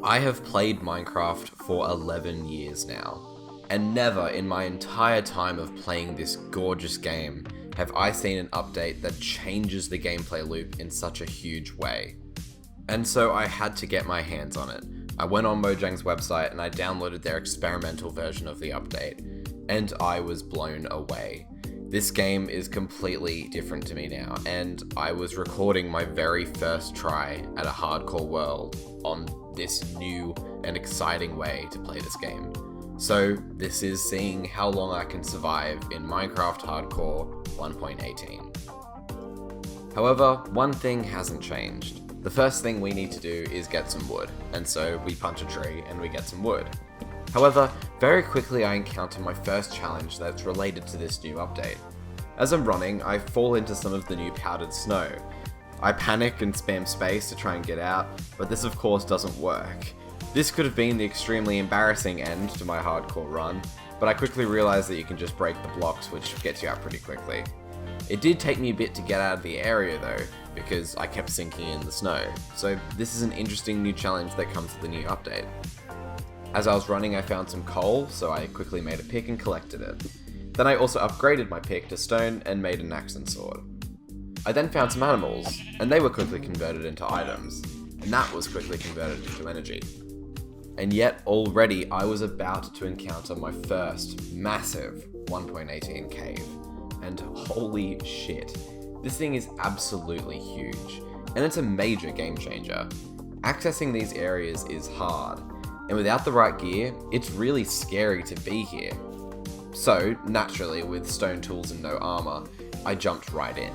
I have played Minecraft for 11 years now, and never in my entire time of playing this gorgeous game have I seen an update that changes the gameplay loop in such a huge way. And so I had to get my hands on it. I went on Mojang's website and I downloaded their experimental version of the update, and I was blown away. This game is completely different to me now, and I was recording my very first try at a hardcore world on this new and exciting way to play this game. So this is seeing how long I can survive in Minecraft Hardcore 1.18. However, one thing hasn't changed. The first thing we need to do is get some wood, and so we punch a tree and we get some wood. However, very quickly I encounter my first challenge that's related to this new update. As I'm running, I fall into some of the new powdered snow. I panic and spam space to try and get out, but this of course doesn't work. This could have been the extremely embarrassing end to my hardcore run, but I quickly realized that you can just break the blocks, which gets you out pretty quickly. It did take me a bit to get out of the area though, because I kept sinking in the snow, so this is an interesting new challenge that comes with the new update. As I was running, I found some coal, so I quickly made a pick and collected it. Then I also upgraded my pick to stone and made an axe and sword. I then found some animals, and they were quickly converted into items, and that was quickly converted into energy. And yet already I was about to encounter my first massive 1.18 cave, and holy shit, this thing is absolutely huge, and it's a major game changer. Accessing these areas is hard, and without the right gear, it's really scary to be here. So, naturally, with stone tools and no armor, I jumped right in.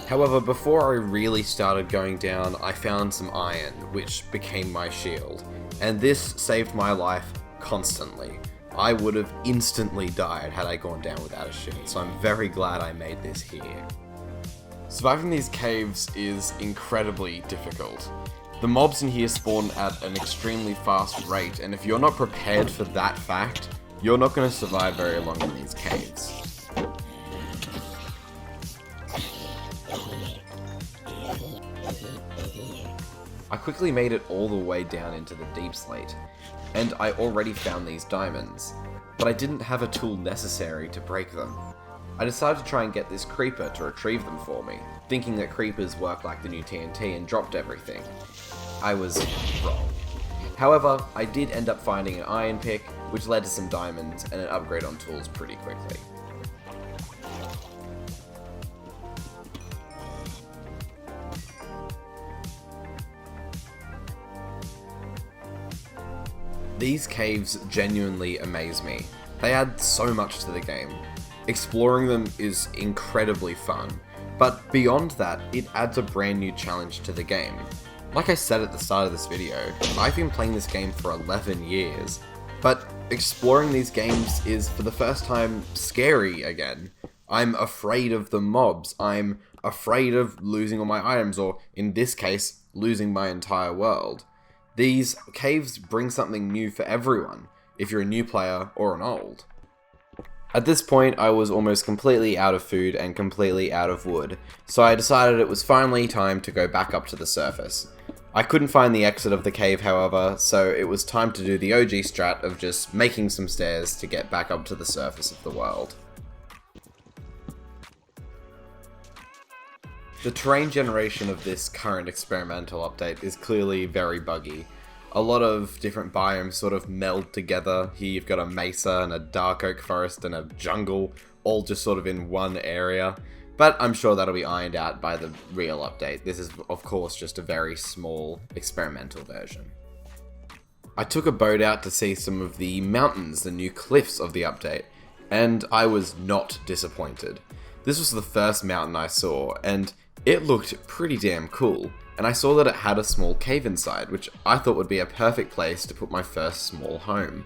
However, before I really started going down, I found some iron, which became my shield, and this saved my life constantly. I would have instantly died had I gone down without a shield, so I'm very glad I made this here. Surviving these caves is incredibly difficult. The mobs in here spawn at an extremely fast rate, and if you're not prepared for that fact, you're not going to survive very long in these caves. I quickly made it all the way down into the deep slate, and I already found these diamonds, but I didn't have a tool necessary to break them. I decided to try and get this creeper to retrieve them for me, thinking that creepers work like the new TNT and dropped everything. I was wrong. However, I did end up finding an iron pick, which led to some diamonds and an upgrade on tools pretty quickly. These caves genuinely amaze me. They add so much to the game. Exploring them is incredibly fun, but beyond that, it adds a brand new challenge to the game. Like I said at the start of this video, I've been playing this game for 11 years, but exploring these games is for the first time scary again. I'm afraid of the mobs, I'm afraid of losing all my items, or in this case, losing my entire world. These caves bring something new for everyone, if you're a new player or an old. At this point, I was almost completely out of food and completely out of wood, so I decided it was finally time to go back up to the surface. I couldn't find the exit of the cave, however, so it was time to do the OG strat of just making some stairs to get back up to the surface of the world. The terrain generation of this current experimental update is clearly very buggy. A lot of different biomes sort of meld together. Here you've got a mesa and a dark oak forest and a jungle, all just sort of in one area. But I'm sure that'll be ironed out by the real update. This is, of course, just a very small experimental version. I took a boat out to see some of the mountains, the new cliffs of the update, and I was not disappointed. This was the first mountain I saw, and it looked pretty damn cool. And I saw that it had a small cave inside, which I thought would be a perfect place to put my first small home.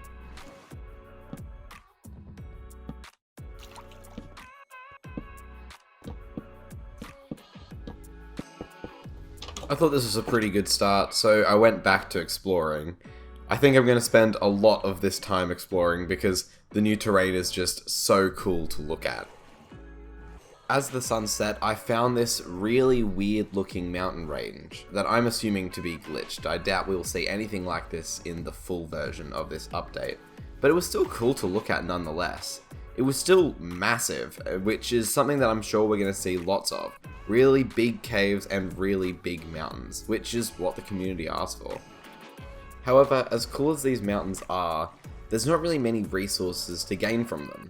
I thought this was a pretty good start, so I went back to exploring. I think I'm going to spend a lot of this time exploring because the new terrain is just so cool to look at. As the sun set, I found this really weird looking mountain range that I'm assuming to be glitched. I doubt we will see anything like this in the full version of this update, but it was still cool to look at nonetheless. It was still massive, which is something that I'm sure we're going to see lots of. Really big caves and really big mountains, which is what the community asked for. However, as cool as these mountains are, there's not really many resources to gain from them.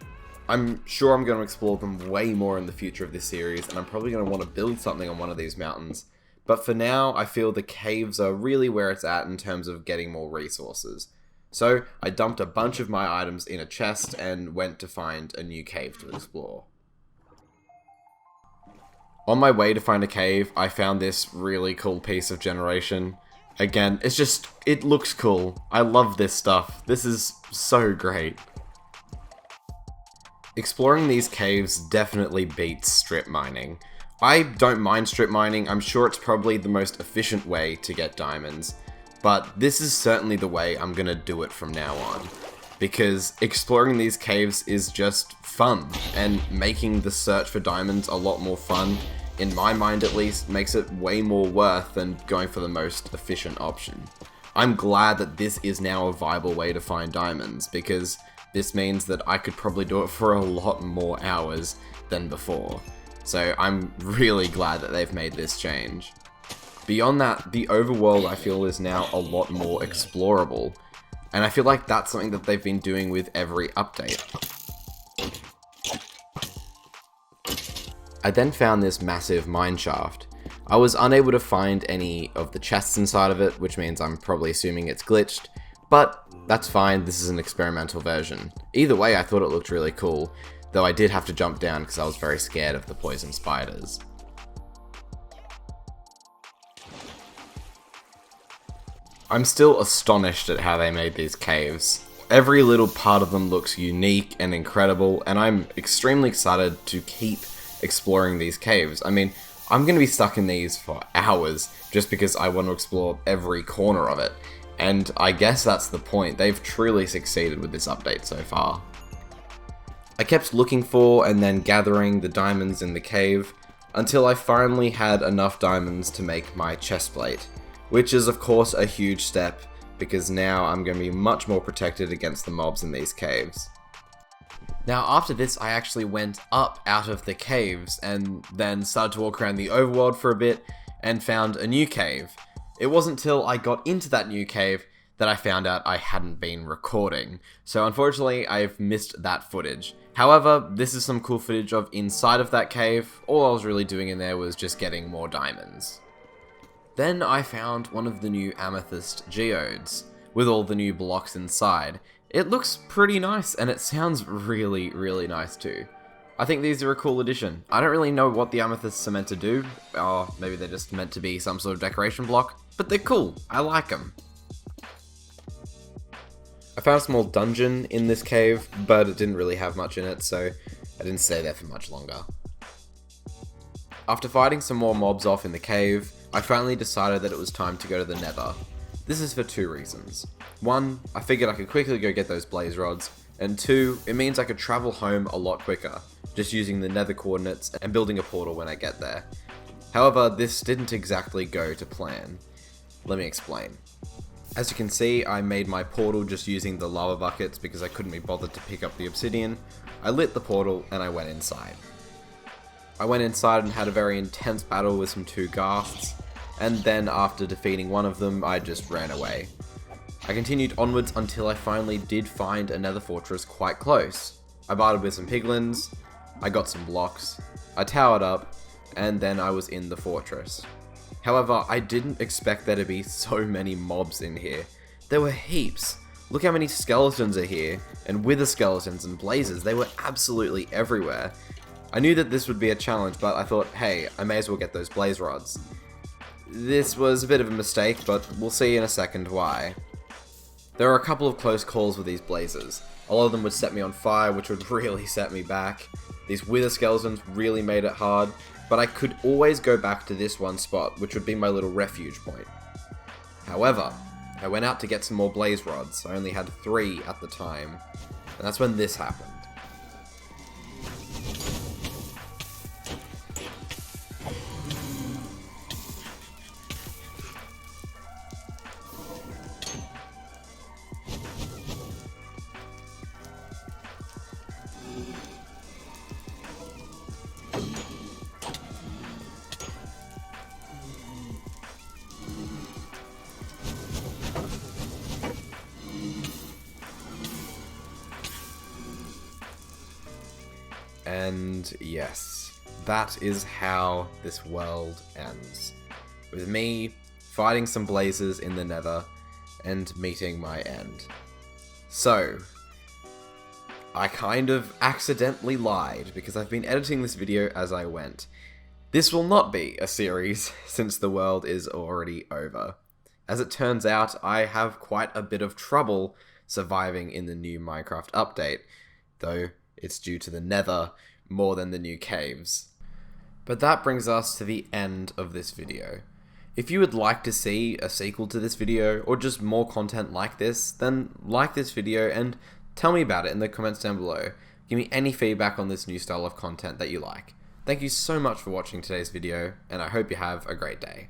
I'm sure I'm going to explore them way more in the future of this series, and I'm probably going to want to build something on one of these mountains. But for now, I feel the caves are really where it's at in terms of getting more resources. So I dumped a bunch of my items in a chest and went to find a new cave to explore. On my way to find a cave, I found this really cool piece of generation. Again, it looks cool. I love this stuff. This is so great. Exploring these caves definitely beats strip mining. I don't mind strip mining. I'm sure it's probably the most efficient way to get diamonds. But this is certainly the way I'm gonna do it from now on, because exploring these caves is just fun, and making the search for diamonds a lot more fun, in my mind at least, makes it way more worth than going for the most efficient option. I'm glad that this is now a viable way to find diamonds, because this means that I could probably do it for a lot more hours than before. So I'm really glad that they've made this change. Beyond that, the overworld I feel is now a lot more explorable, and I feel like that's something that they've been doing with every update. I then found this massive mine shaft. I was unable to find any of the chests inside of it, which means I'm probably assuming it's glitched, but that's fine, this is an experimental version. Either way, I thought it looked really cool, though I did have to jump down because I was very scared of the poison spiders. I'm still astonished at how they made these caves. Every little part of them looks unique and incredible, and I'm extremely excited to keep exploring these caves. I mean, I'm going to be stuck in these for hours just because I want to explore every corner of it. And I guess that's the point. They've truly succeeded with this update so far. I kept looking for and then gathering the diamonds in the cave until I finally had enough diamonds to make my chestplate. Which is of course a huge step, because now I'm going to be much more protected against the mobs in these caves. Now after this I actually went up out of the caves and then started to walk around the overworld for a bit and found a new cave. It wasn't till I got into that new cave that I found out I hadn't been recording, so unfortunately I've missed that footage. However, this is some cool footage of inside of that cave. All I was really doing in there was just getting more diamonds. Then I found one of the new amethyst geodes, with all the new blocks inside. It looks pretty nice, and it sounds really, really nice too. I think these are a cool addition. I don't really know what the amethysts are meant to do, or maybe they're just meant to be some sort of decoration block, but they're cool, I like them. I found a small dungeon in this cave, but it didn't really have much in it, so I didn't stay there for much longer. After fighting some more mobs off in the cave, I finally decided that it was time to go to the Nether. This is for two reasons. One, I figured I could quickly go get those blaze rods, and two, it means I could travel home a lot quicker, just using the Nether coordinates and building a portal when I get there. However, this didn't exactly go to plan. Let me explain. As you can see, I made my portal just using the lava buckets because I couldn't be bothered to pick up the obsidian. I lit the portal and I went inside. I went inside and had a very intense battle with some two ghasts, and then after defeating one of them, I just ran away. I continued onwards until I finally did find a nether fortress quite close. I bartered with some piglins, I got some blocks, I towered up, and then I was in the fortress. However, I didn't expect there to be so many mobs in here. There were heaps. Look how many skeletons are here, and wither skeletons and blazes, they were absolutely everywhere. I knew that this would be a challenge, but I thought, hey, I may as well get those blaze rods. This was a bit of a mistake, but we'll see in a second why. There were a couple of close calls with these blazes. A lot of them would set me on fire, which would really set me back. These wither skeletons really made it hard, but I could always go back to this one spot, which would be my little refuge point. However, I went out to get some more blaze rods. I only had 3 at the time, and that's when this happened. And yes, that is how this world ends. With me fighting some blazes in the nether and meeting my end. So, I kind of accidentally lied because I've been editing this video as I went. This will not be a series since the world is already over. As it turns out, I have quite a bit of trouble surviving in the new Minecraft update, though it's due to the nether more than the new caves. But that brings us to the end of this video. If you would like to see a sequel to this video, or just more content like this, then like this video and tell me about it in the comments down below. Give me any feedback on this new style of content that you like. Thank you so much for watching today's video, and I hope you have a great day.